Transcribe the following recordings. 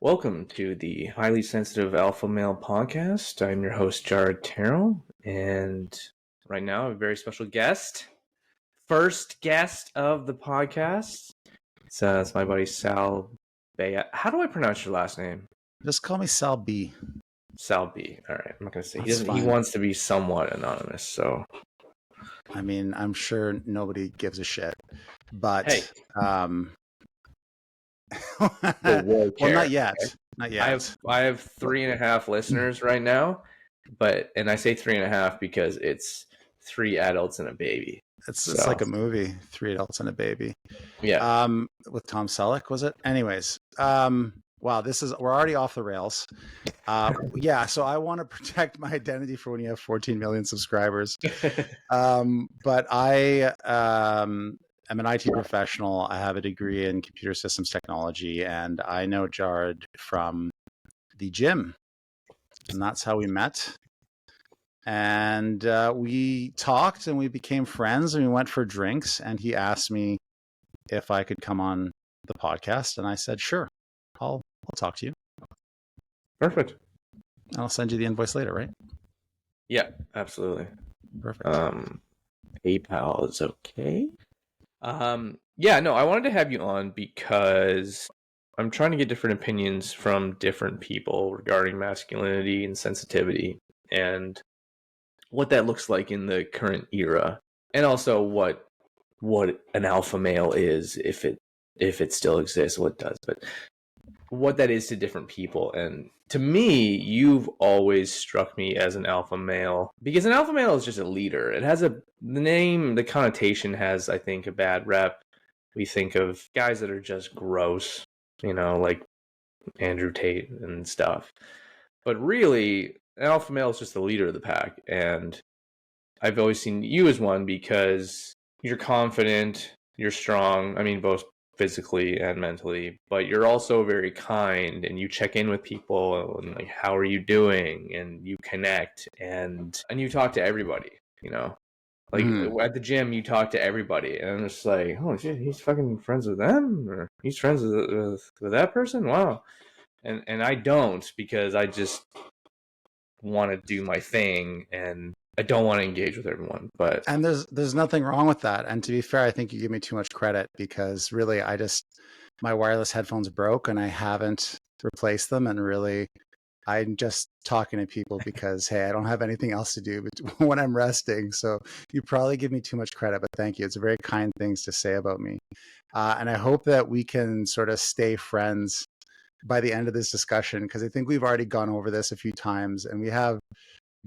Welcome to the Highly Sensitive Alpha Male Podcast. I'm your host, Jared Terrell, and right now I have a very special guest. First guest of the podcast. It's my buddy Sal Bea. How do I pronounce your last name? Just call me Sal B. Sal B. All right, I'm not going to say. He Fine. wants to be somewhat anonymous, so. I mean, I'm sure nobody gives a shit, but Hey. well, care, not yet. Okay? Not yet. I have 3.5 listeners right now, and I say 3.5 because it's 3 adults and a baby. It's like a movie, 3 adults and a baby. Yeah. With Tom Selleck, was it? Anyways, wow, we're already off the rails. Yeah, so I want to protect my identity for when you have 14 million subscribers. But I I'm an IT professional. I have a degree in computer systems technology, and I know Jared from the gym, and that's how we met. And we talked, and we became friends, and we went for drinks. And he asked me if I could come on the podcast, and I said, "Sure, I'll talk to you." Perfect. And I'll send you the invoice later, right? Yeah, absolutely. Perfect. PayPal is okay. Yeah, no, I wanted to have you on because I'm trying to get different opinions from different people regarding masculinity and sensitivity and what that looks like in the current era, and also what an alpha male is, if it still exists, what it does, but what that is to different people. And to me, you've always struck me as an alpha male, because an alpha male is just a leader. It has the connotation has, I think, a bad rep. We think of guys that are just gross, like Andrew Tate and stuff. But really, an alpha male is just the leader of the pack. And I've always seen you as one because you're confident, you're strong. I mean, both physically and mentally, but you're also very kind, and you check in with people and like, how are you doing? And you connect and you talk to everybody, like at the gym, you talk to everybody, and I'm just like, oh shit, he's fucking friends with them, or he's friends with that person. Wow. And I don't, because I just want to do my thing, and I don't want to engage with everyone. And there's nothing wrong with that. And to be fair, I think you give me too much credit, because really my wireless headphones broke and I haven't replaced them. And really, I'm just talking to people because, hey, I don't have anything else to do when I'm resting. So you probably give me too much credit, but thank you. It's very kind things to say about me. And I hope that we can sort of stay friends by the end of this discussion, because I think we've already gone over this a few times, and we have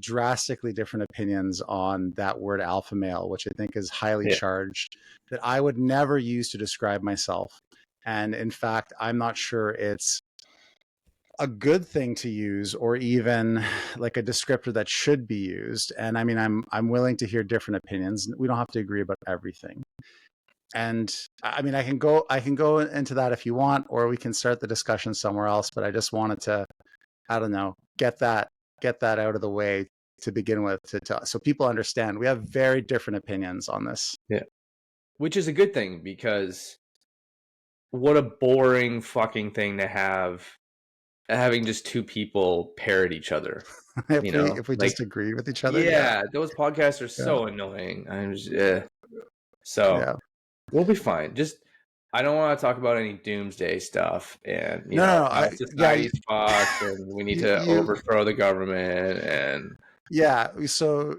drastically different opinions on that word alpha male, which I think is highly charged, that I would never use to describe myself. And in fact, I'm not sure it's a good thing to use, or even like a descriptor that should be used. And I mean, I'm willing to hear different opinions. We don't have to agree about everything. And I mean, I can go into that if you want, or we can start the discussion somewhere else. But I just wanted to, I don't know, get that out of the way to begin with, so people understand we have very different opinions on this. Yeah, which is a good thing, because what a boring fucking thing to having just two people parrot each other. if we just agree with each other. Yeah, those podcasts are so annoying. I'm just we'll be fine. Just, I don't want to talk about any doomsday stuff, and society's fucked, and we need to overthrow the government. And so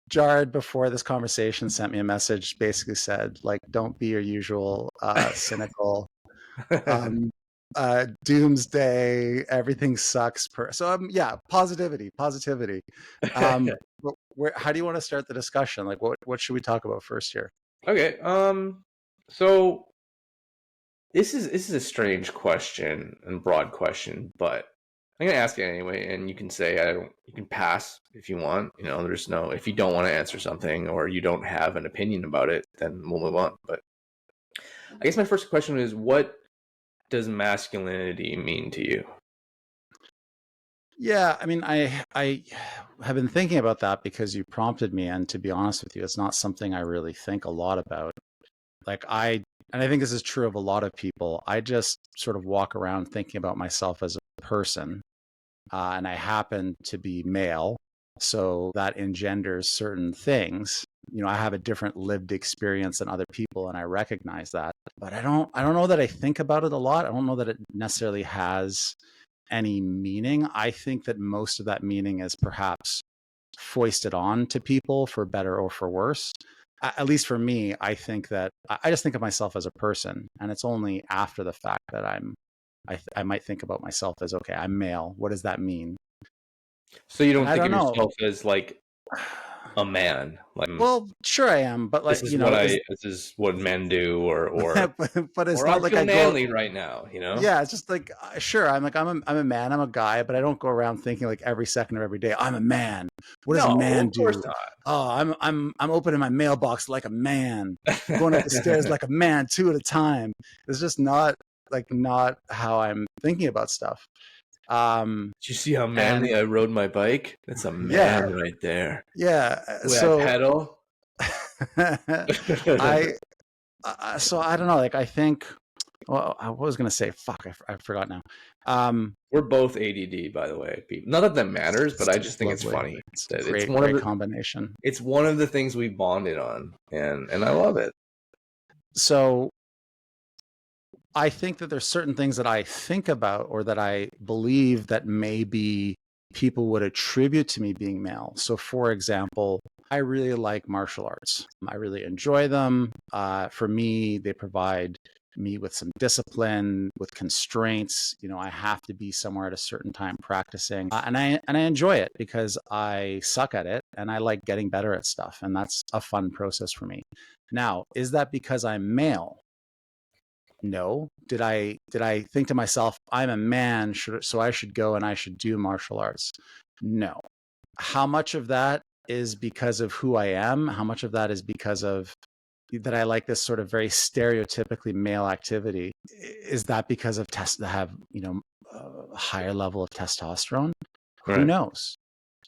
Jared, before this conversation, sent me a message, basically said, like, don't be your usual cynical doomsday, everything sucks positivity. How do you want to start the discussion? Like, what should we talk about first here? Okay. So this is a strange question and broad question, but I'm gonna ask it anyway, and you can say you can pass if you want. There's no, if you don't want to answer something or you don't have an opinion about it, then we'll move on. But I guess my first question is, what does masculinity mean to you? Yeah, I mean, I have been thinking about that because you prompted me, and to be honest with you, it's not something I really think a lot about. Like, and I think this is true of a lot of people, I just sort of walk around thinking about myself as a person, and I happen to be male, so that engenders certain things. I have a different lived experience than other people, and I recognize that. But I don't know that I think about it a lot. I don't know that it necessarily has any meaning. I think that most of that meaning is perhaps foisted on to people for better or for worse. At least for me, I think that I just think of myself as a person, and it's only after the fact that I might think about myself as, okay, I'm male. What does that mean? So you And don't I think don't of know. yourself as like a man, like Well, sure I am, but this like, is this is what men do, but it's or I not like feel I go, manly right now, you know? yeah, it's just like, sure, I'm a man, I'm a guy, but I don't go around thinking like every second of every day, I'm a man. What does a No, man of course do? Oh, I'm opening my mailbox like a man. I'm going up the stairs not. like a man, two at a time. It's just not how I'm thinking about stuff. Did you see how And manly I rode my bike? That's a yeah, man right there. yeah. The way I So pedal. I, so I don't know. Like I think, well, I was gonna say, fuck, I forgot now. We're both ADD, by the way, people. Not that that matters, but I just It's think it's lovely. funny It's a that great, great combination. it's one of the things we bonded on, and I love it. So I think that there's certain things that I think about or that I believe that maybe people would attribute to me being male. So, for example, I really like martial arts. I really enjoy them. For me, they provide me with some discipline, with constraints. I have to be somewhere at a certain time practicing, and I enjoy it because I suck at it and I like getting better at stuff, and that's a fun process for me. Now, is that because I'm male? No. Did I think to myself, I'm a man, so I should go and I should do martial arts? No. How much of that is because of who I am? How much of that is because of that I like this sort of very stereotypically male activity? Is that because of to have, a higher level of testosterone? Who Right. knows?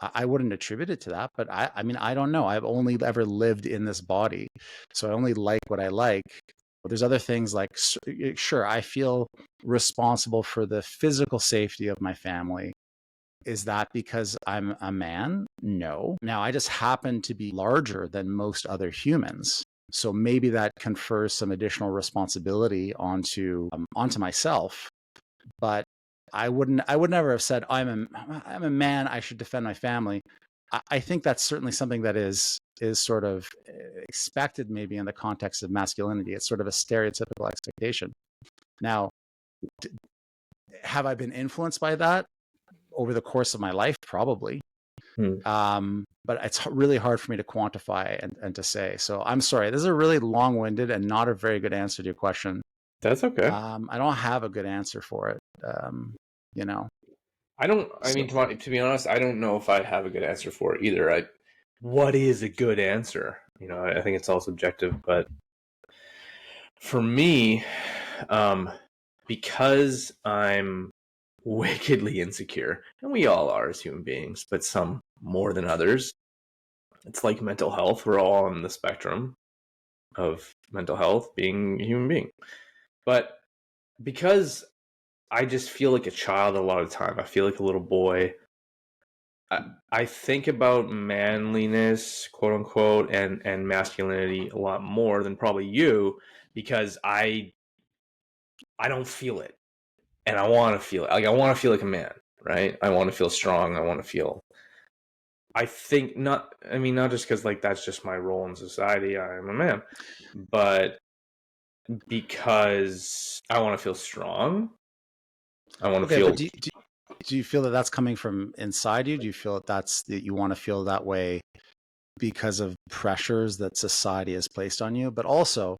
I wouldn't attribute it to that, but I mean, I don't know. I've only ever lived in this body, so I only like what I like. But there's other things like, sure, I feel responsible for the physical safety of my family. Is that because I'm a man? No. Now, I just happen to be larger than most other humans. So maybe that confers some additional responsibility onto myself. But I would never have said I'm a man, I should defend my family. I think that's certainly something that is sort of expected maybe in the context of masculinity. It's sort of a stereotypical expectation. Now, have I been influenced by that over the course of my life? Probably. Hmm. But it's really hard for me to quantify and to say. So I'm sorry. This is a really long-winded and not a very good answer to your question. That's okay. I don't have a good answer for it. You know. I don't. I So mean, to be honest, I don't know if I have a good answer for it either. What is a good answer? I think it's all subjective. But for me, um, because I'm wickedly insecure, and we all are as human beings, but some more than others. It's like mental health. We're all on the spectrum of mental health, being a human being. But because I just feel like a child a lot of the time, I feel like a little boy. I think about manliness, quote unquote, and masculinity a lot more than probably you, because I don't feel it, and I want to feel it. Like I want to feel like a man, right? I want to feel strong. I want to feel. I think not. I mean, not just because like that's just my role in society. I am a man, but because I want to feel strong. I want to okay, but feel. do you feel that that's coming from inside you? Do you feel that you want to feel that way because of pressures that society has placed on you? But also,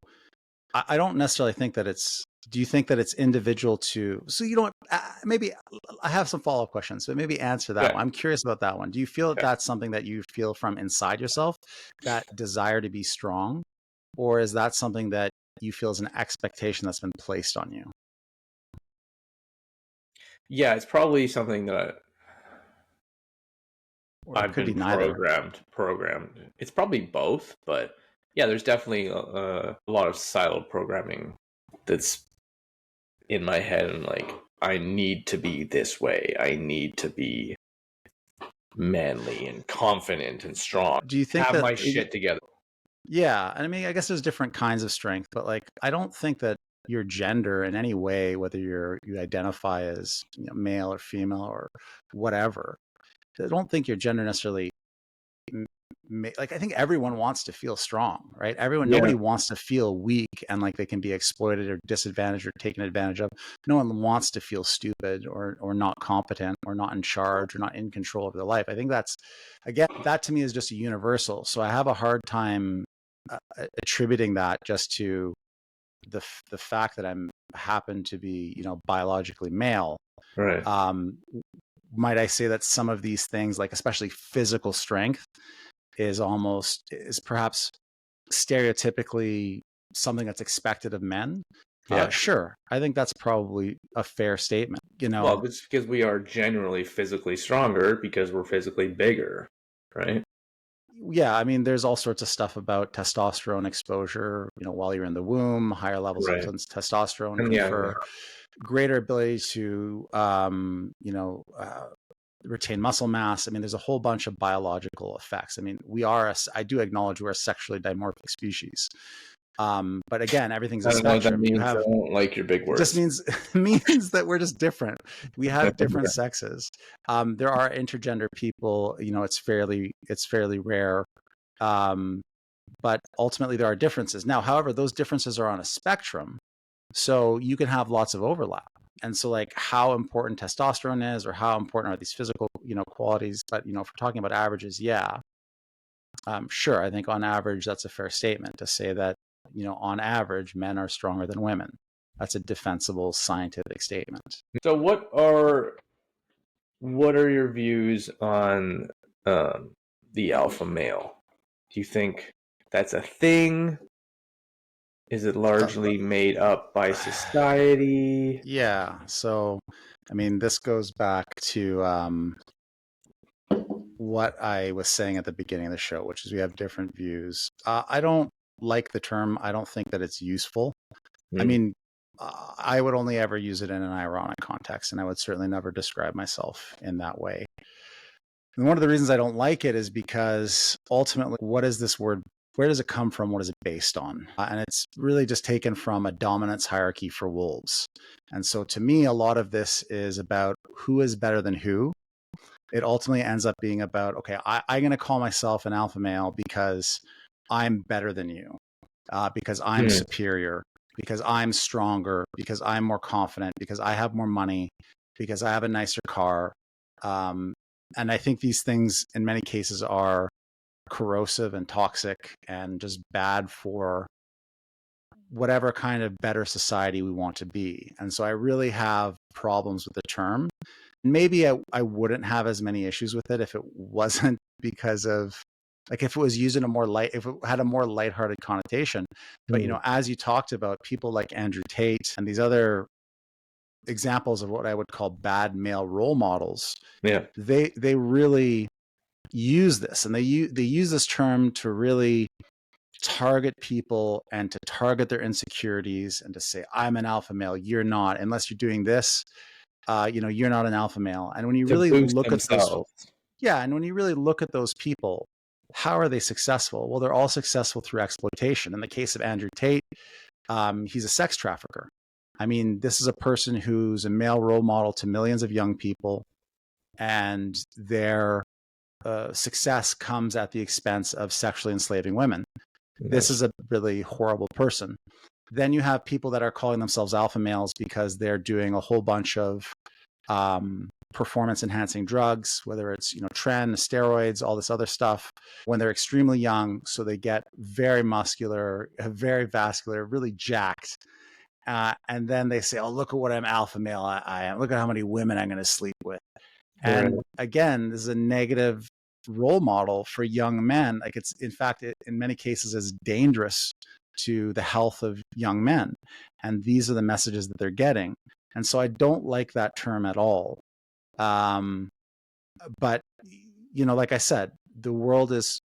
I don't necessarily think that it's. Do you think that it's individual to? So you don't. Maybe I have some follow up questions, but maybe answer that Okay. one. I'm curious about that one. Do you feel that Okay. that's something that you feel from inside yourself, that desire to be strong, or is that something that you feel is an expectation that's been placed on you? Yeah, it's probably something that Or it I've could be been neither. programmed. It's probably both, but yeah, there's definitely a lot of siloed programming that's in my head, and like I need to be this way. I need to be manly and confident and strong. Do you think Have that my shit together. yeah, and I mean, I guess there's different kinds of strength, but like, I don't think that your gender in any way, whether you identify as male or female or whatever, I don't think your gender necessarily like, I think everyone wants to feel strong, right? Nobody Yeah. wants to feel weak and like they can be exploited or disadvantaged or taken advantage of. No one wants to feel stupid or not competent or not in charge or not in control of their life. I think that's, again, that to me is just a universal. So I have a hard time attributing that just to the fact that I'm happen to be biologically male. Right. Um, might I say that some of these things, like especially physical strength, is perhaps stereotypically something that's expected of men? Yeah. Sure, I think that's probably a fair statement. Well, it's because we are generally physically stronger because we're physically bigger, right? Yeah, I mean, there's all sorts of stuff about testosterone exposure. While you're in the womb, higher levels of Right. testosterone And yeah, confer greater ability to, retain muscle mass. I mean, there's a whole bunch of biological effects. I mean, I do acknowledge we're a sexually dimorphic species. But again, everything's I a don't know what that spectrum. means. I don't like your big It just words. means that we're just different. We have different sexes. There are intergender people, it's fairly rare. Um, but ultimately there are differences. Now, however, those differences are on a spectrum. So you can have lots of overlap. And so like how important testosterone is or how important are these physical, qualities. But, if we're talking about averages, yeah, sure. I think on average, that's a fair statement to say that, on average, men are stronger than women. That's a defensible scientific statement. So what are your views on the alpha male? Do you think that's a thing? Is it largely made up by society? Yeah. So, I mean, this goes back to what I was saying at the beginning of the show, which is we have different views. I don't like the term. I don't think that it's useful. I Hmm. mean, I would only ever use it in an ironic context, and I would certainly never describe myself in that way. And one of the reasons I don't like it is because ultimately, what is this word? Where does it come from? What is it based on? And it's really just taken from a dominance hierarchy for wolves. And so to me, a lot of this is about who is better than who. It ultimately ends up being about, okay, I'm going to call myself an alpha male because I'm better than you, because I'm Hmm. superior, because I'm stronger, because I'm more confident, because I have more money, because I have a nicer car. Um, and I think these things in many cases are corrosive and toxic and just bad for whatever kind of better society we want to be. And so I really have problems with the term. Maybe I wouldn't have as many issues with it if it wasn't because of, like, if it was used in if it had a more lighthearted connotation. But, Hmm. as you talked about, people like Andrew Tate and these other examples of what I would call bad male role models, Yeah. they really use this, and they use this term to really target people and to target their insecurities and to say, I'm an alpha male, you're not, unless you're doing this, you're not an alpha male. And when you To really boost look at those, themselves. yeah, and when you really look at those people, how are they successful? Well, they're all successful through exploitation. In the case of Andrew Tate, he's a sex trafficker. I mean, this is a person who's a male role model to millions of young people, and their success comes at the expense of sexually enslaving women. This That's is a really horrible person. Then you have people that are calling themselves alpha males because they're doing a whole bunch of performance enhancing drugs, whether it's tren, steroids, all this other stuff, when they're extremely young. So they get very muscular, very vascular, really jacked. And then they say, oh, look at what I'm alpha male I am. Look at how many women I'm going to sleep with. right. And again, this is a negative role model for young men. Like, it's, in fact, in many cases is dangerous to the health of young men. And these are the messages that they're getting. And so I don't like that term at all. But like I said, the world is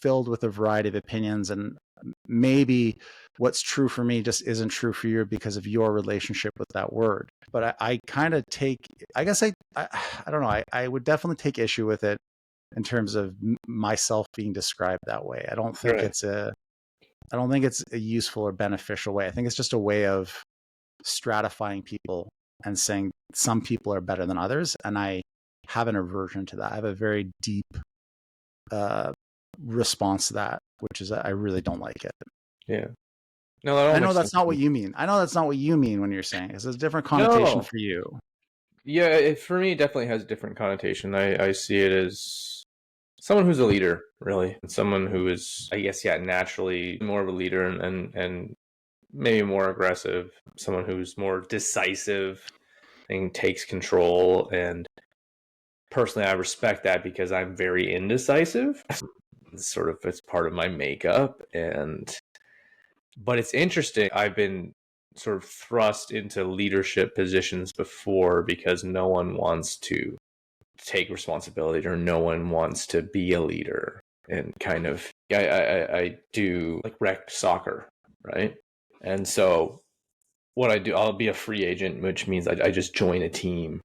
filled with a variety of opinions, and maybe what's true for me just isn't true for you because of your relationship with that word. But I kind of take, I guess I don't know, I would definitely take issue with it in terms of myself being described that way. Right. I don't think it's a useful or beneficial way. I think it's just a way of stratifying people and saying some people are better than others. And I have an aversion to that. I have a very deep uh, response to that, which is I really don't like it. Yeah. No, that all I know makes sense that's not to what me. you mean. I know that's not what you mean when you're saying it. It's a different connotation No. for you. Yeah, for me, it definitely has a different connotation. I see it as someone who's a leader, really, and someone who is, I guess, yeah, naturally more of a leader and maybe more aggressive. Someone who's more decisive and takes control. And personally, I respect that because I'm very indecisive. It's part of my makeup, and but it's interesting. I've been sort of thrust into leadership positions before because no one wants to take responsibility or no one wants to be a leader. And kind of, I do like rec soccer, right? And so what I do, I'll be a free agent, which means I just join a team.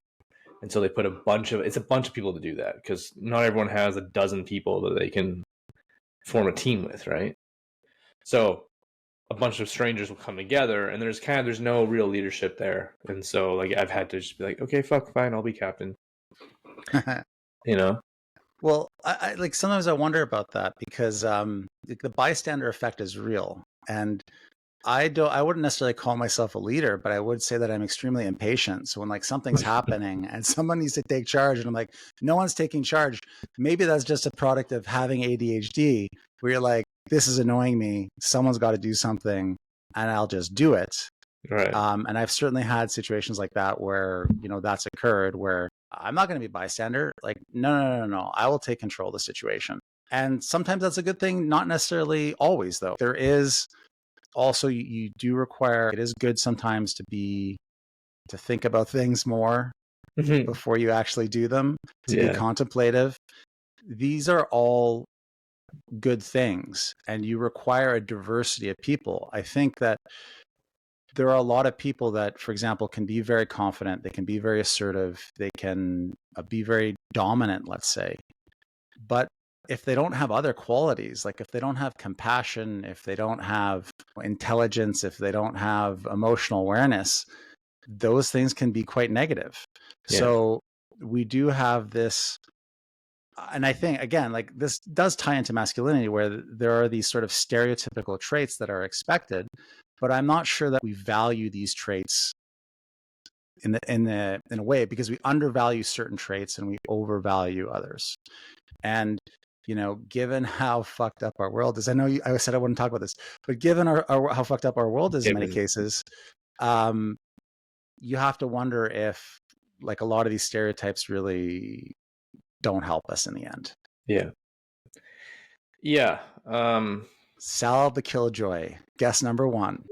And so they put it's a bunch of people to do that because not everyone has a dozen people that they can form a team with, right? So a bunch of strangers will come together and there's no real leadership there. And so like I've had to just be like, okay, fuck, fine, I'll be captain, you know? Well, I like sometimes I wonder about that because the bystander effect is real, and I wouldn't necessarily call myself a leader, but I would say that I'm extremely impatient. So when like something's happening and someone needs to take charge and I'm like, no one's taking charge, maybe that's just a product of having ADHD where you're like, this is annoying me. Someone's got to do something and I'll just do it. Right. And I've certainly had situations like that where, you know, that's occurred where I'm not going to be bystander. Like, no. I will take control of the situation. And sometimes that's a good thing. Not necessarily always though. There is also, you do require, it is good sometimes to think about things more before you actually do them, to be Yeah. contemplative. These are all good things and you require a diversity of people. I think that there are a lot of people that, for example, can be very confident, they can be very assertive, they can be very dominant, let's say. But if they don't have other qualities, like if they don't have compassion, if they don't have intelligence, if they don't have emotional awareness, those things can be quite negative. Yeah. So we do have this, and I think, again, like this does tie into masculinity where there are these sort of stereotypical traits that are expected, but I'm not sure that we value these traits in a way because we undervalue certain traits and we overvalue others. And you know, given how fucked up our world is, I know I said I wouldn't talk about this, but given how fucked up our world is in many Given. cases, you have to wonder if like a lot of these stereotypes really don't help us in the end. Yeah. Yeah. Sal the Killjoy, guess number one.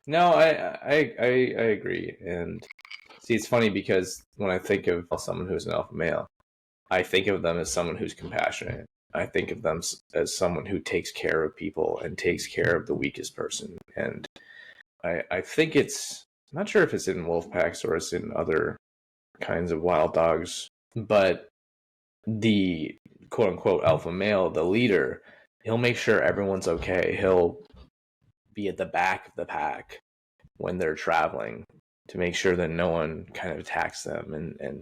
No, I agree. And see, it's funny because when I think of someone who's an alpha male, I think of them as someone who's compassionate. I think of them as someone who takes care of people and takes care of the weakest person. And I think I'm not sure if it's in wolf packs or it's in other kinds of wild dogs, but the quote unquote alpha male, the leader, he'll make sure everyone's okay. He'll be at the back of the pack when they're traveling to make sure that no one kind of attacks them, and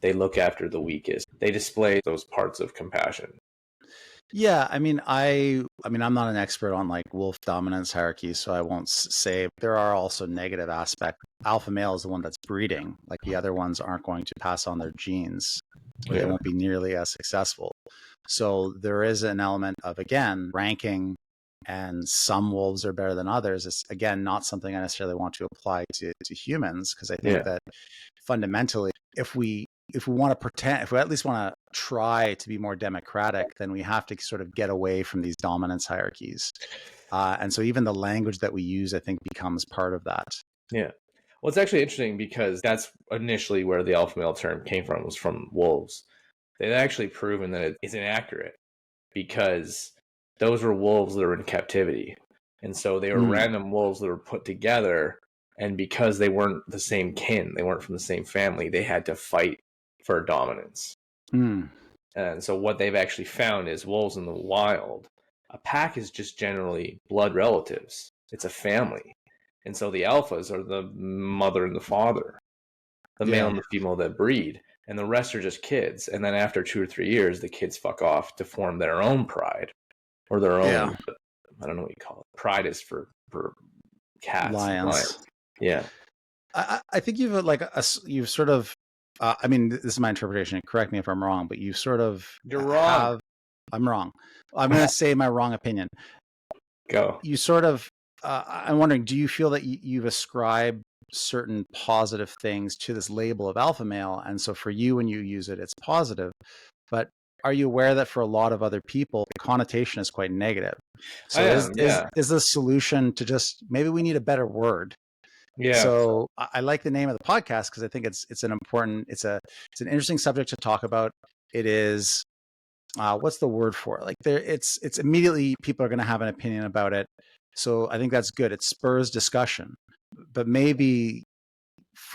they look after the weakest. They display those parts of compassion. Yeah, I mean, I'm not an expert on like wolf dominance hierarchy, so I won't say there are also negative aspects. Alpha male is the one that's breeding, like the other ones aren't going to pass on their genes, or they Yeah. won't be nearly as successful. So there is an element of, again, ranking, and some wolves are better than others. It's again not something I necessarily want to apply to humans because I think Yeah. that fundamentally, if we want to pretend, if we at least want to try to be more democratic, then we have to sort of get away from these dominance hierarchies. And so even the language that we use, I think, becomes part of that. Yeah. Well, it's actually interesting because that's initially where the alpha male term came from, was from wolves. They've actually proven that it's inaccurate because those were wolves that were in captivity. And so they were random wolves that were put together. And because they weren't the same kin, they weren't from the same family, they had to fight for dominance. And so what they've actually found is wolves in the wild, a pack is just generally blood relatives. It's a family. And so the alphas are the mother and the father, the male and the female that breed, and the rest are just kids. And then after 2 or 3 years, the kids fuck off to form their own pride or their own, I don't know what you call it. Pride is for cats. Lions. Yeah. I think you've you've sort of, I mean, this is my interpretation. Correct me if I'm wrong, but you sort of You're wrong. I'm wrong. I'm going to say my wrong opinion. Go. You sort of, I'm wondering, do you feel that you've ascribed certain positive things to this label of alpha male? And so for you, when you use it, it's positive. But are you aware that for a lot of other people, the connotation is quite negative? So is the solution to just, maybe we need a better word? Yeah. So I like the name of the podcast because I think it's an important, it's an interesting subject to talk about. It is, what's the word for it? Like it's immediately people are going to have an opinion about it. So I think that's good. It spurs discussion. But maybe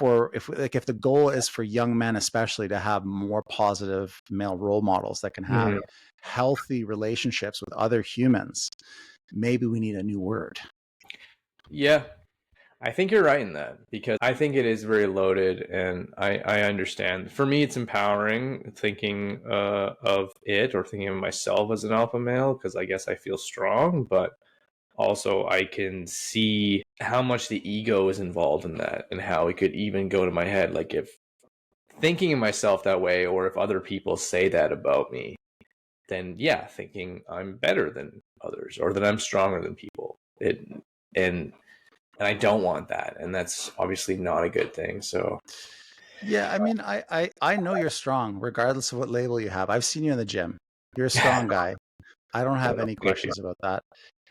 if the goal is for young men especially to have more positive male role models that can have healthy relationships with other humans, maybe we need a new word. Yeah, I think you're right in that, because I think it is very loaded, and I understand. For me, it's empowering thinking of it, or thinking of myself as an alpha male, because I guess I feel strong, but also I can see how much the ego is involved in that, and how it could even go to my head. Like, if thinking of myself that way, or if other people say that about me, then yeah, thinking I'm better than others, or that I'm stronger than people. And I don't want that, and that's obviously not a good thing. So yeah, I mean, I know you're strong regardless of what label you have. I've seen you in the gym. You're a strong guy. I don't have any questions about that.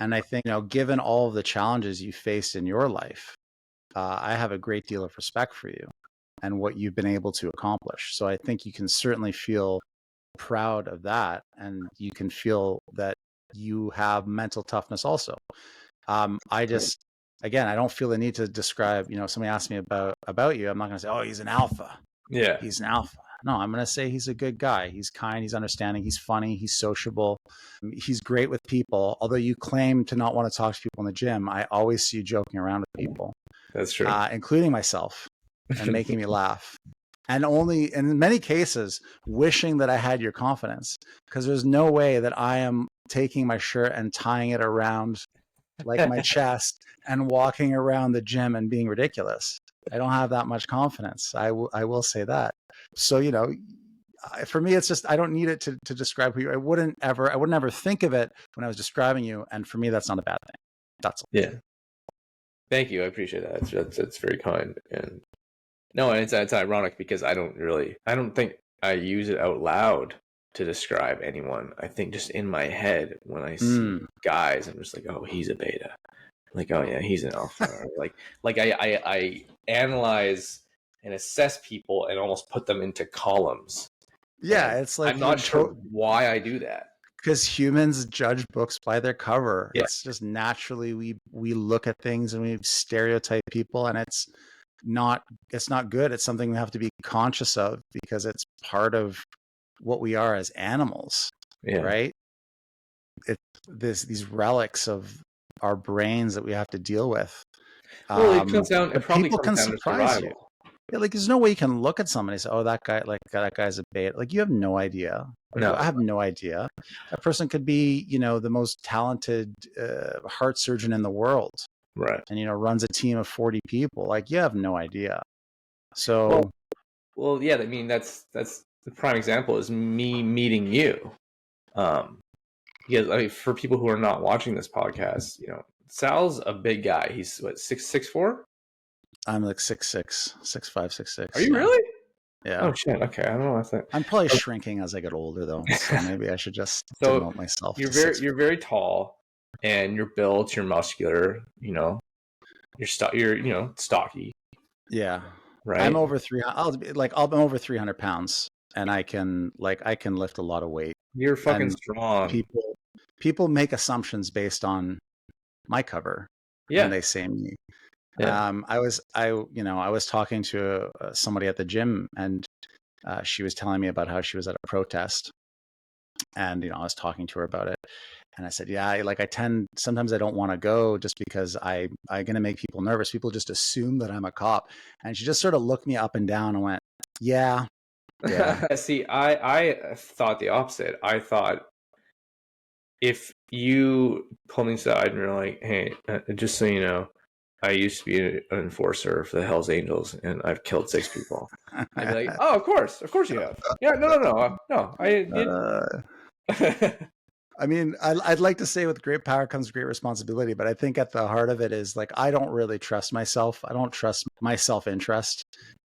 And I think, given all of the challenges you faced in your life, I have a great deal of respect for you and what you've been able to accomplish. So I think you can certainly feel proud of that, and you can feel that you have mental toughness also. I just, again, I don't feel the need to describe, somebody asked me about you. I'm not going to say, oh, he's an alpha. Yeah. He's an alpha. No, I'm going to say he's a good guy. He's kind, he's understanding, he's funny, he's sociable. He's great with people. Although you claim to not want to talk to people in the gym, I always see you joking around with people. That's true. Including myself, and making me laugh. And only in many cases, wishing that I had your confidence, because there's no way that I am taking my shirt and tying it around like my chest and walking around the gym and being ridiculous. I don't have that much confidence. I will say that. So, for me, it's just, I don't need it to describe who you are. I wouldn't ever think of it when I was describing you. And for me, that's not a bad thing. That's all. Yeah. Thank you. I appreciate that. That's very kind. And no, and it's ironic because I don't think I use it out loud to describe anyone. I think just in my head, when I see guys, I'm just like, oh, he's a beta. Like, oh yeah, he's an alpha. like I analyze and assess people and almost put them into columns. Yeah, and it's like, I'm not sure why I do that. Because humans judge books by their cover. Yeah. It's just naturally we look at things and we stereotype people, and it's not good. It's something we have to be conscious of, because it's part of what we are as animals, right? These relics of our brains that we have to deal with. Well, it probably people can comes down surprise to you. Yeah, like there's no way you can look at somebody and say, "Oh, that guy's a beta." Like, you have no idea. No, I have no idea. That person could be, the most talented heart surgeon in the world, right? And runs a team of 40 people. Like, you have no idea. So, well, yeah. I mean, that's the prime example is me meeting you. Because I mean, for people who are not watching this podcast, Sal's a big guy. He's what, 6'4"? I'm like 6'6", 6'5", 6'6". Are you really? Yeah. Oh shit. Okay, I don't know. I think I'm probably shrinking as I get older, though. So maybe I should just demote myself. You're very tall, and you're built. You're muscular. You're stocky. Yeah. Right. I'm over 300. I'm over 300 pounds, and I can lift a lot of weight. You're fucking strong. people make assumptions based on my cover when Yeah. they say me. Yeah. I was talking to somebody at the gym, and she was telling me about how she was at a protest, and I was talking to her about it, and I said, yeah, like sometimes I don't want to go just because I'm going to make people nervous. People just assume that I'm a cop, and she just sort of looked me up and down and went, yeah, yeah. See, I thought the opposite. I thought if you pull me aside and you're like, hey, just so you know, I used to be an enforcer for the Hells Angels and I've killed 6 people. I'd be like, oh, of course you have. Yeah, no, I did. uh, I mean, I'd like to say with great power comes great responsibility, but I think at the heart of it is like, I don't really trust myself. I don't trust my self-interest.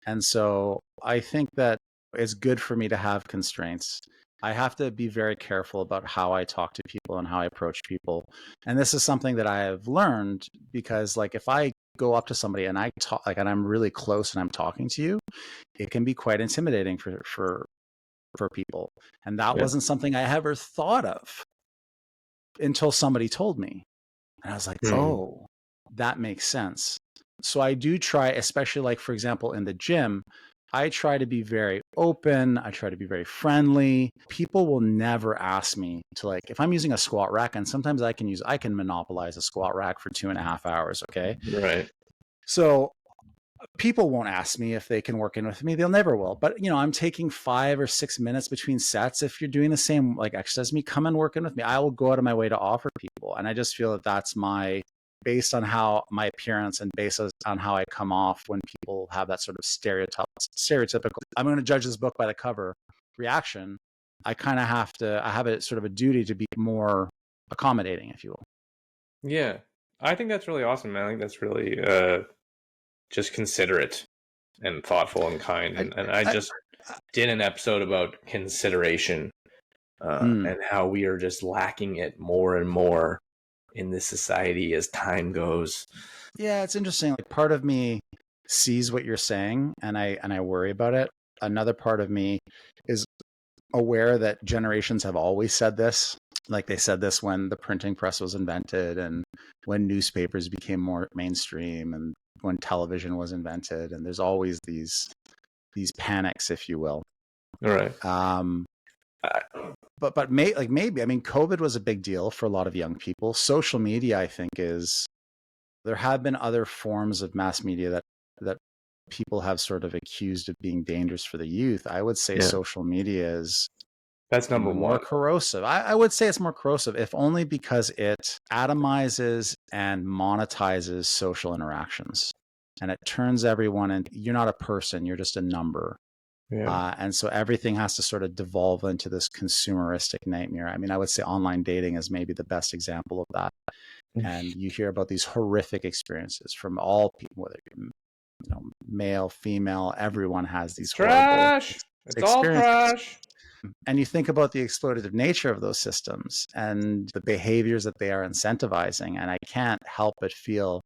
And so I think that it's good for me to have constraints. I have to be very careful about how I talk to people and how I approach people. And this is something that I have learned because like if I go up to somebody and I talk like and I'm really close and I'm talking to you, it can be quite intimidating for people. And that Yeah. wasn't something I ever thought of until somebody told me. And I was like, Hmm. oh, that makes sense. So I do try, especially like, for example, in the gym, I try to be very open. I try to be very friendly. People will never ask me to like, if I'm using a squat rack, and sometimes I can monopolize a squat rack for 2.5 hours. Okay. Right. So people won't ask me if they can work in with me. They'll never will. But I'm taking 5 or 6 minutes between sets. If you're doing the same like exercise as me, come and work in with me. I will go out of my way to offer people. And I just feel that that's based on how my appearance and based on how I come off when people have that sort of stereotypical, I'm going to judge this book by the cover reaction. I kind of I have a sort of a duty to be more accommodating, if you will. Yeah. I think that's really awesome, man. I think that's really just considerate and thoughtful and kind. I, And I I, just did an episode about consideration mm, and how we are just lacking it more and more in this society as time goes. yeah, it's interesting. Like part of me sees what you're saying and I worry about it. Another part of me is aware that generations have always said this. Like they said this when the printing press was invented and when newspapers became more mainstream and when television was invented. And there's always these panics, if you will. All right. Um, maybe I mean COVID was a big deal for a lot of young people. Social media, I think, is there have been other forms of mass media that people have sort of accused of being dangerous for the youth. I would say Yeah. social media is That's number more one. corrosive. I would say it's more corrosive, if only because it atomizes and monetizes social interactions. And it turns everyone and you're not a person, you're just a number. Yeah. And so everything has to sort of devolve into this consumeristic nightmare. I mean, I would say online dating is maybe the best example of that. And you hear about these horrific experiences from all people, whether male, female, everyone has these horrible Trash. It's all experiences. trash. And you think about the exploitative nature of those systems and the behaviors that they are incentivizing. And I can't help but feel,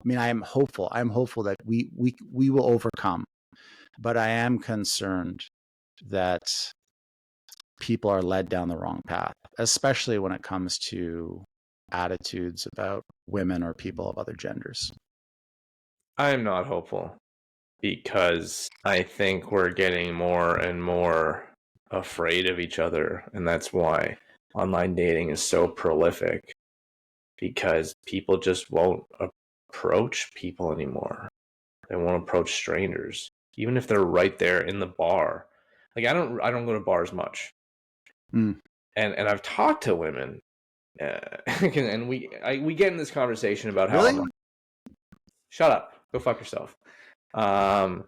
I mean, I am hopeful. I'm hopeful that we will overcome, but I am concerned that people are led down the wrong path, especially when it comes to attitudes about women or people of other genders. I am not hopeful because I think we're getting more and more afraid of each other. And that's why online dating is so prolific because people just won't approach people anymore. They won't approach strangers, even if they're right there in the bar. Like I don't go to bars much, Mm. and I've talked to women, and we get in this conversation about how Really? shut up, go fuck yourself. I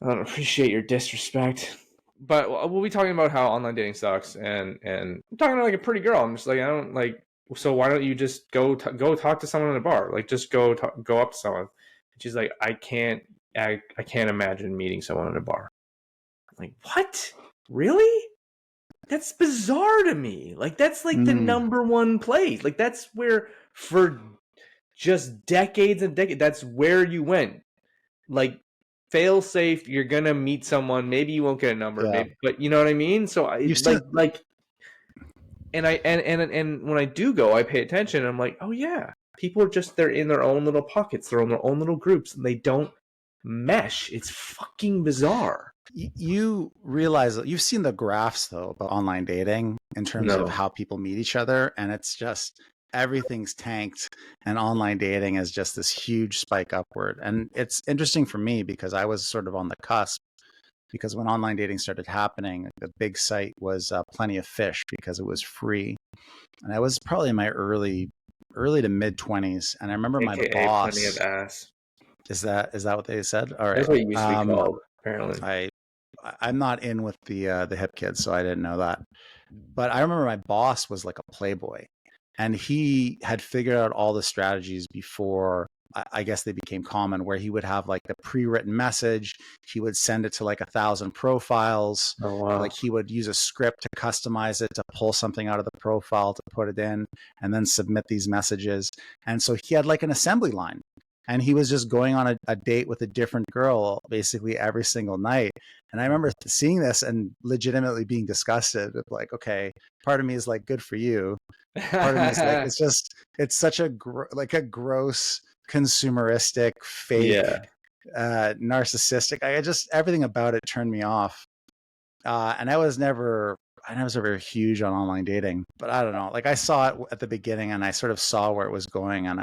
don't appreciate your disrespect, but we'll be talking about how online dating sucks, and I'm talking to like a pretty girl. I'm just like I don't like. So why don't you just go talk to someone in a bar? Like just go up to someone. And she's like, I can't imagine meeting someone in a bar. I'm like, what? Really? That's bizarre to me. Like that's like the Mm. number one place. Like that's where for just decades and decades, that's where you went. Like fail safe, you're gonna meet someone. Maybe you won't get a number, Yeah. maybe, but you know what I mean. So I You've seen like and when I do go, I pay attention. And I'm like, oh yeah, people are just they're in their own little pockets, they're in their own little groups, and they don't mesh. It's fucking bizarre. You realize that you've seen the graphs though about online dating in terms of No, how people meet each other, and it's just everything's tanked, and online dating is just this huge spike upward. And it's interesting for me because I was sort of on the cusp. Because when online dating started happening, the big site was Plenty of Fish because it was free, and I was probably in my early to mid 20s, and I remember my aka plenty of boss. ass. Is that what they said? All That's right. what it used to be called, apparently. I I'm not in with the hip kids, so I didn't know that. But I remember my boss was like a playboy, and he had figured out all the strategies before I guess they became common, where he would have like the pre-written message. He would send it to like 1,000 profiles. Oh wow. Like he would use a script to customize it, to pull something out of the profile, to put it in, and then submit these messages. And so he had like an assembly line. And he was just going on a date with a different girl basically every single night. And I remember seeing this and legitimately being disgusted with like, okay, part of me is like, good for you. Part of me is like, it's such a like a gross, consumeristic, fake, Yeah. narcissistic. I just everything about it turned me off. And I was never huge on online dating, but I don't know. Like I saw it at the beginning, and I sort of saw where it was going, and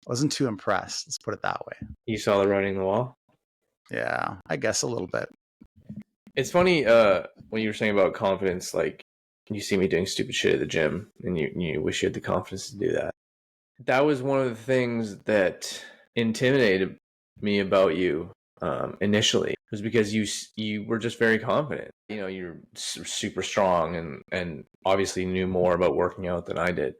wasn't too impressed. Let's put it that way. You saw the writing on the wall. Yeah, I guess a little bit. It's funny when you were saying about confidence, like you see me doing stupid shit at the gym, and you wish you had the confidence to do that. That was one of the things that intimidated me about you initially, was because you were just very confident. You know, you're super strong, and obviously knew more about working out than I did.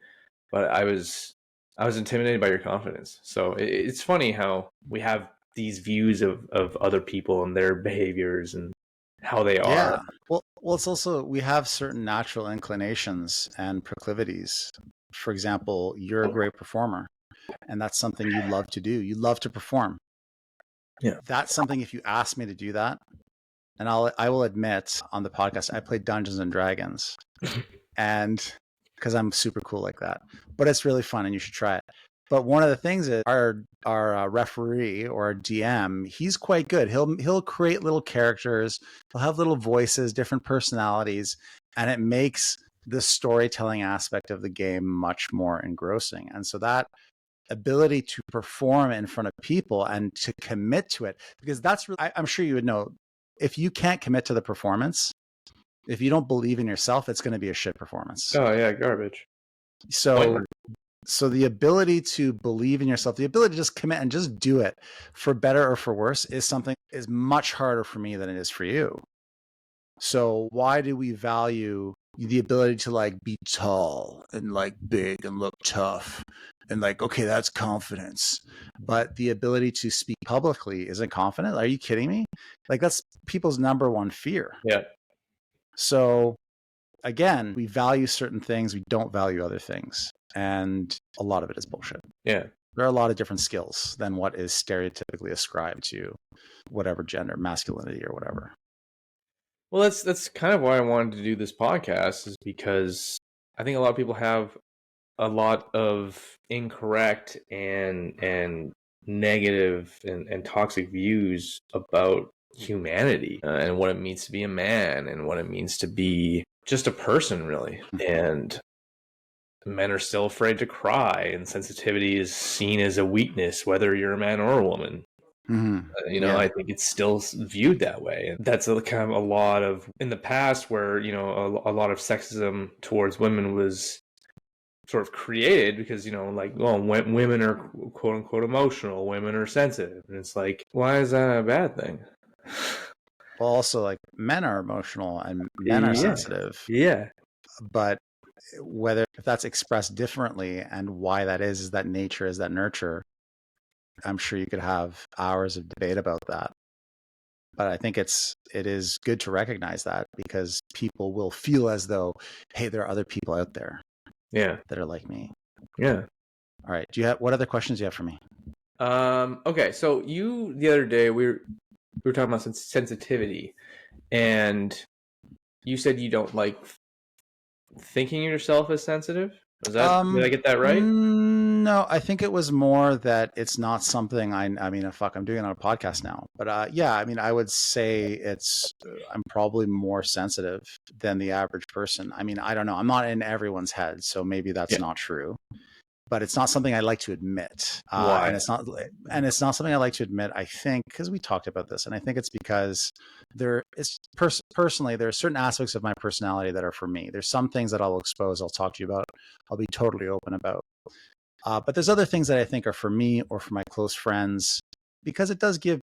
But I was intimidated by your confidence. So it's funny how we have these views of other people and their behaviors and how they are. Yeah. Well, it's also we have certain natural inclinations and proclivities. For example, you're a great performer, and that's something you love to do. You love to perform. Yeah. That's something if you ask me to do that, and I will admit on the podcast I played Dungeons and Dragons, and because I'm super cool like that, but it's really fun and you should try it. But one of the things is our referee or our DM, he's quite good. He'll create little characters, he'll have little voices, different personalities, and it makes the storytelling aspect of the game much more engrossing. And so that ability to perform in front of people and to commit to it, because that's really, I'm sure you would know, if you can't commit to the performance, if you don't believe in yourself, it's going to be a shit performance. Oh yeah, garbage. So Pointless. so the ability to believe in yourself, the ability to just commit and just do it, for better or for worse, is much harder for me than it is for you. So why do we value the ability to like be tall and like big and look tough and like, okay, that's confidence, but the ability to speak publicly isn't confident? Are you kidding me? Like that's people's number one fear. Yeah. So again, we value certain things, we don't value other things. And a lot of it is bullshit. Yeah. There are a lot of different skills than what is stereotypically ascribed to whatever gender, masculinity or whatever. Well, that's kind of why I wanted to do this podcast, is because I think a lot of people have a lot of incorrect and negative and toxic views about humanity and what it means to be a man and what it means to be just a person, really. And men are still afraid to cry, and sensitivity is seen as a weakness, whether you're a man or a woman. Yeah. I think it's still viewed that way. And that's kind of a lot of in the past where, a lot of sexism towards women was sort of created because, like, well, women are quote unquote emotional, women are sensitive. And it's like, why is that a bad thing? Well, also like men are emotional and men are Yeah. sensitive, Yeah. but whether if that's expressed differently and why that is that nature, is that nurture, I'm sure you could have hours of debate about that. But I think it is good to recognize that, because people will feel as though, hey, there are other people out there Yeah. that are like me. Yeah. All right. What other questions do you have for me? Okay, so the other day we were talking about sensitivity, and you said you don't like thinking of yourself as sensitive? Did I get that right? No, I think it was more that it's not something I mean, fuck, I'm doing it on a podcast now. But yeah, I mean, I would say I'm probably more sensitive than the average person. I mean, I don't know. I'm not in everyone's head, so maybe that's Yeah. not true. But it's not something I like to admit, Why? and it's not something I like to admit. I think because we talked about this, and I think it's because personally there are certain aspects of my personality that are for me. There's some things that I'll expose, I'll talk to you about, I'll be totally open about. But there's other things that I think are for me or for my close friends because it does give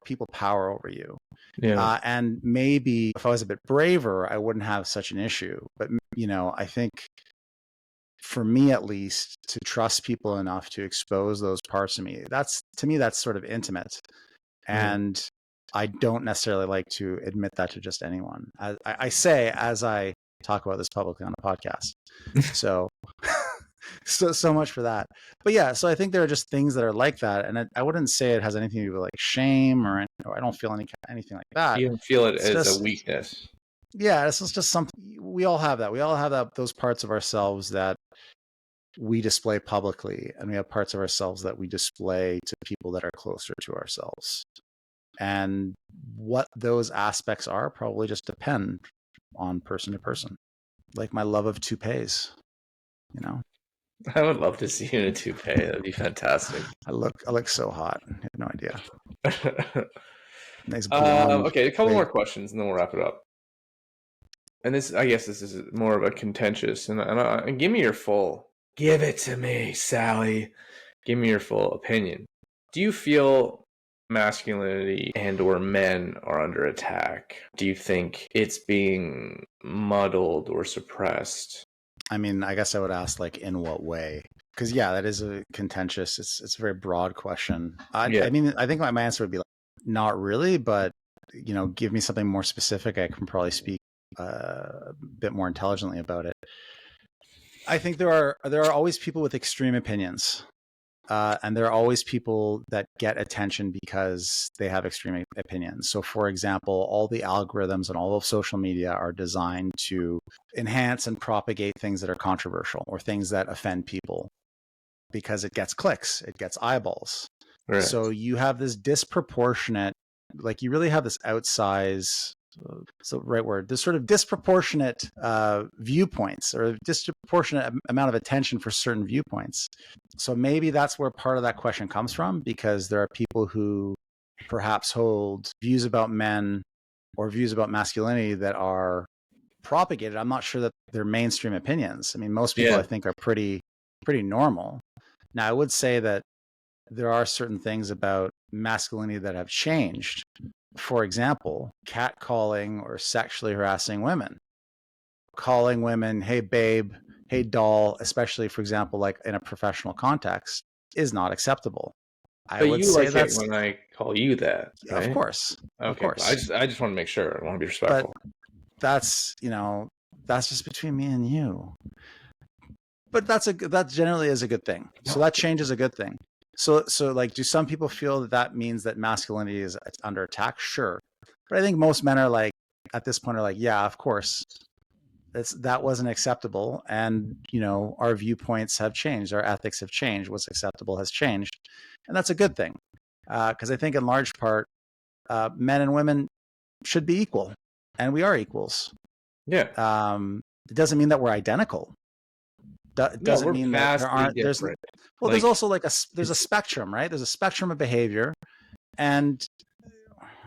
people power over you. Yeah. And maybe if I was a bit braver, I wouldn't have such an issue. But I think for me at least, to trust people enough to expose those parts of me, to me that's sort of intimate. Mm. And I don't necessarily like to admit that to just anyone. I say as I talk about this publicly on the podcast. So so much for that. But yeah, so I think there are just things that are like that, and I wouldn't say it has anything to do with like shame or I don't feel anything like that. You don't feel it It's as a just weakness. yeah, it's just something we all have that. We all have those parts of ourselves that we display publicly, and we have parts of ourselves that we display to people that are closer to ourselves. And what those aspects are probably just depend on person to person. Like my love of toupees, you know. I would love to see you in a toupee. That'd be fantastic. I look so hot. I have no idea. Nice blonde Okay, a couple wig. more questions and then we'll wrap it up. And I guess this is more of a contentious, and give it to me, Sally. Give me your full opinion. Do you feel masculinity and or men are under attack? Do you think it's being muddled or suppressed? I mean, I guess I would ask like in what way? Because yeah, that is a contentious. It's a very broad question. Yeah. I mean, I think my answer would be like, not really, but give me something more specific. I can probably speak a bit more intelligently about it. I think there are always people with extreme opinions. And there are always people that get attention because they have extreme opinions. So, for example, all the algorithms and all of social media are designed to enhance and propagate things that are controversial or things that offend people because it gets clicks, it gets eyeballs. Right. So you have this disproportionate, like you really have this outsize, so right word, this sort of disproportionate viewpoints or disproportionate amount of attention for certain viewpoints. So maybe that's where part of that question comes from, because there are people who perhaps hold views about men or views about masculinity that are propagated. I'm not sure that they're mainstream opinions. I mean, most people I think are pretty normal. Now, I would say that there are certain things about masculinity that have changed. For example, catcalling or sexually harassing women, calling women, hey, babe, hey, doll, especially, for example, like in a professional context, is not acceptable. I But would you say like it that's, when I call you that, of right? course, of Okay, course. I just want to make sure. I want to be But respectful. that's, that's just between me and you. But that generally is a good thing. So that change is a good thing. So like, do some people feel that means that masculinity is under attack? Sure. But I think most men are like, at this point, are like, yeah, of course, that wasn't acceptable. And, our viewpoints have changed. Our ethics have changed. What's acceptable has changed. And that's a good thing. Because I think in large part, men and women should be equal. And we are equals. Yeah. It doesn't mean that we're identical. Doesn't mean that there aren't, different. There's also there's a spectrum, right? There's a spectrum of behavior. And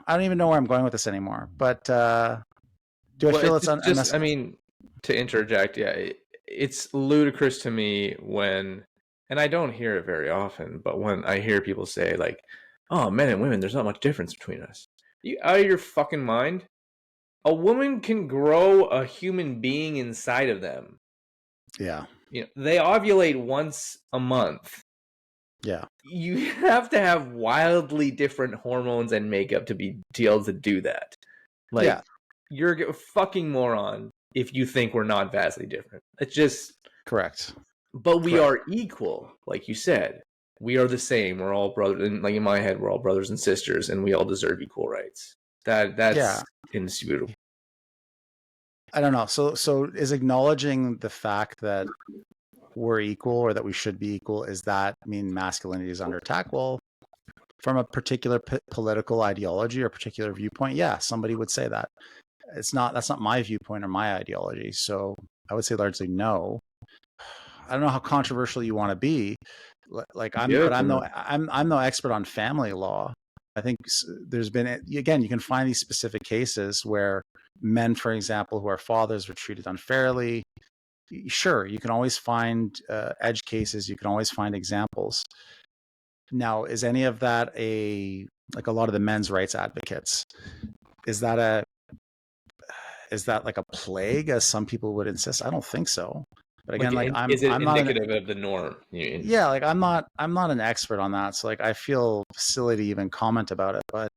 I don't even know where I'm going with this anymore, but do I feel it's just, I mean, to interject, it's ludicrous to me when, and I don't hear it very often, but when I hear people say like, oh, men and women, there's not much difference between us. Are you out of your fucking mind? A woman can grow a human being inside of them. Yeah. They ovulate once a month. Yeah. You have to have wildly different hormones and makeup to be able to do that. Like, yeah. You're a fucking moron if you think we're not vastly different. It's just correct. But we are equal, like you said. We are the same. We're all brothers. And like in my head, we're all brothers and sisters, and we all deserve equal rights. That's indisputable. I don't know. So is acknowledging the fact that we're equal or that we should be equal, is that mean masculinity is under attack? Well, from a particular political ideology or particular viewpoint, yeah, somebody would say that. That's not my viewpoint or my ideology. So I would say largely no. I don't know how controversial you want to be. Like Give it to me. I'm no expert on family law. I think there's been, again, you can find these specific cases where men, for example, who are fathers were treated unfairly. Sure, you can always find edge cases. You can always find examples. Now, is any of that like a lot of the men's rights advocates? Is that like a plague, as some people would insist? I don't think so. But Like, again, like is it I'm not an, indicative of the norm? You mean? yeah, like I'm not an expert on that. So like I feel silly to even comment about it. But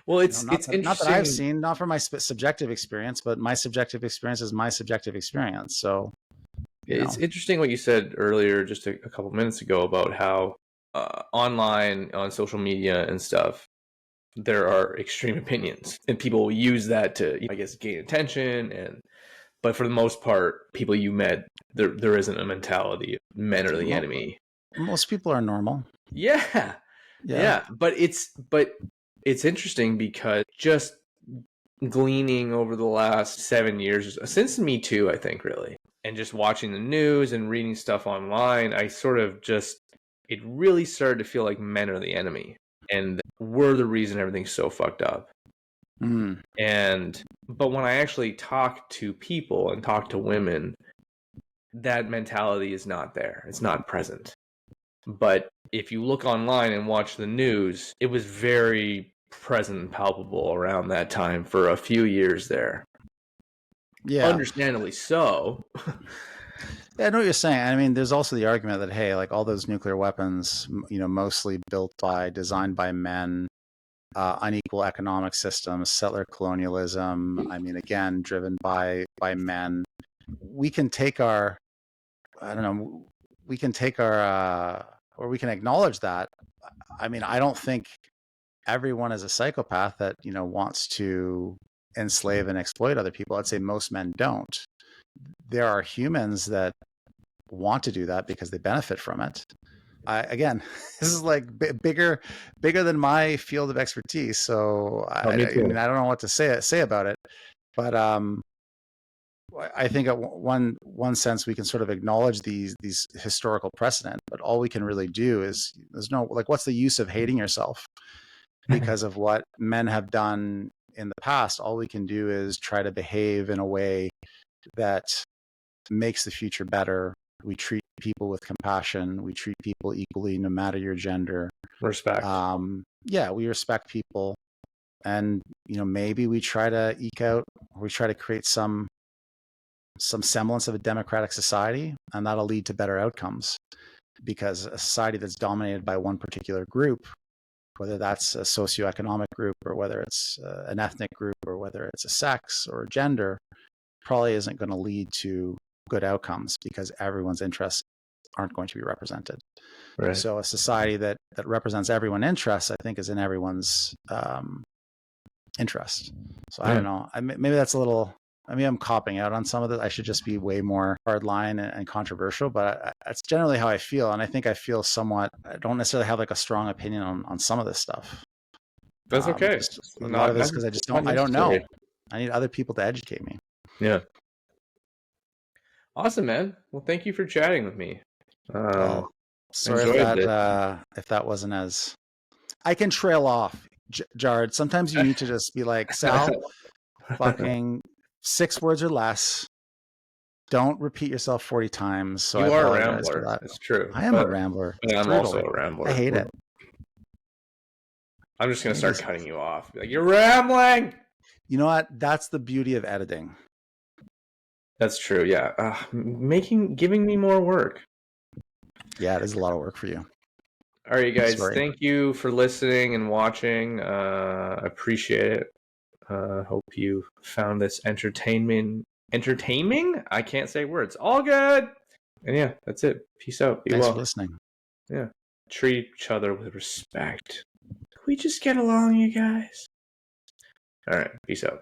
Well, you know, it's not that I've interesting. seen, not from my subjective experience, but my subjective experience is my subjective experience. So you It's know, interesting what you said earlier, just a couple minutes ago, about how online on social media and stuff, there are extreme opinions, and people will use that to, I guess, gain attention. And but for the most part, people you met, there isn't a mentality of men are the enemy. most people are normal. Yeah, Yeah. yeah, but it's interesting because just gleaning over the last 7 years since Me Too, I think, really, and just watching the news and reading stuff online, I sort of just, it really started to feel like men are the enemy and we're the reason everything's so fucked up. Mm. And but when I actually talk to people and talk to women, that mentality is not there. It's not present. But if you look online and watch the news, it was very present and palpable around that time for a few years there. Yeah. Understandably so. Yeah, I know what you're saying. I mean, there's also the argument that, hey, like all those nuclear weapons, you know, mostly built by, designed by men, unequal economic systems, settler colonialism. I mean, again, driven by men. We can take our, I don't know, we can take our, or we can acknowledge that. I mean, I don't think everyone is a psychopath that, you know, wants to enslave and exploit other people. I'd say most men don't. There are humans that want to do that because they benefit from it. Again, this is like bigger than my field of expertise. So Oh, me I mean, too. I don't know what to say about it, but I think at one sense we can sort of acknowledge these historical precedent, but all we can really do is, there's no, like, what's the use of hating yourself because of what men have done in the past? All we can do is try to behave in a way that makes the future better. We treat people with compassion. We treat people equally, no matter your gender. Respect. Yeah, we respect people, and you know, maybe we try to eke out, or we try to create some semblance of a democratic society, and that'll lead to better outcomes. Because a society that's dominated by one particular group, whether that's a socioeconomic group or whether it's an ethnic group or whether it's a sex or a gender, probably isn't going to lead to good outcomes because everyone's interests aren't going to be represented. Right. So a society that represents everyone's interests, I think, is in everyone's interest. So I Yeah. don't know. Maybe that's a little. I mean, I'm copping out on some of it. I should just be way more hardline and controversial, but that's generally how I feel. And I think I feel somewhat. I don't necessarily have like a strong opinion on some of this stuff. That's okay. Just It's a lot of it is not because I just not don't. I don't know. necessary. I need other people to educate me. Yeah. Awesome, man. Well, thank you for chatting with me. Um, Well, sorry enjoyed this. if that wasn't as. I can trail off, Jared. Sometimes you need to just be like, Sal, fucking 6 words or less. Don't repeat yourself 40 times. So I You are a apologize for rambler. that. It's true, I am a rambler. but It's I'm also brutal. a I rambler. hate it. I'm just gonna Maybe, start cutting you off. Be like, you're rambling. you know what? That's the beauty of editing. That's true. Yeah. Giving me more work. Yeah, it is a lot of work for you. All right, guys. Sorry. Thank you for listening and watching. I appreciate it. Hope you found this entertaining. I can't say words. All good. And yeah, that's it. Peace out. Be Thanks for well. listening. Yeah. Treat each other with respect. We just get along, you guys. All right. Peace out.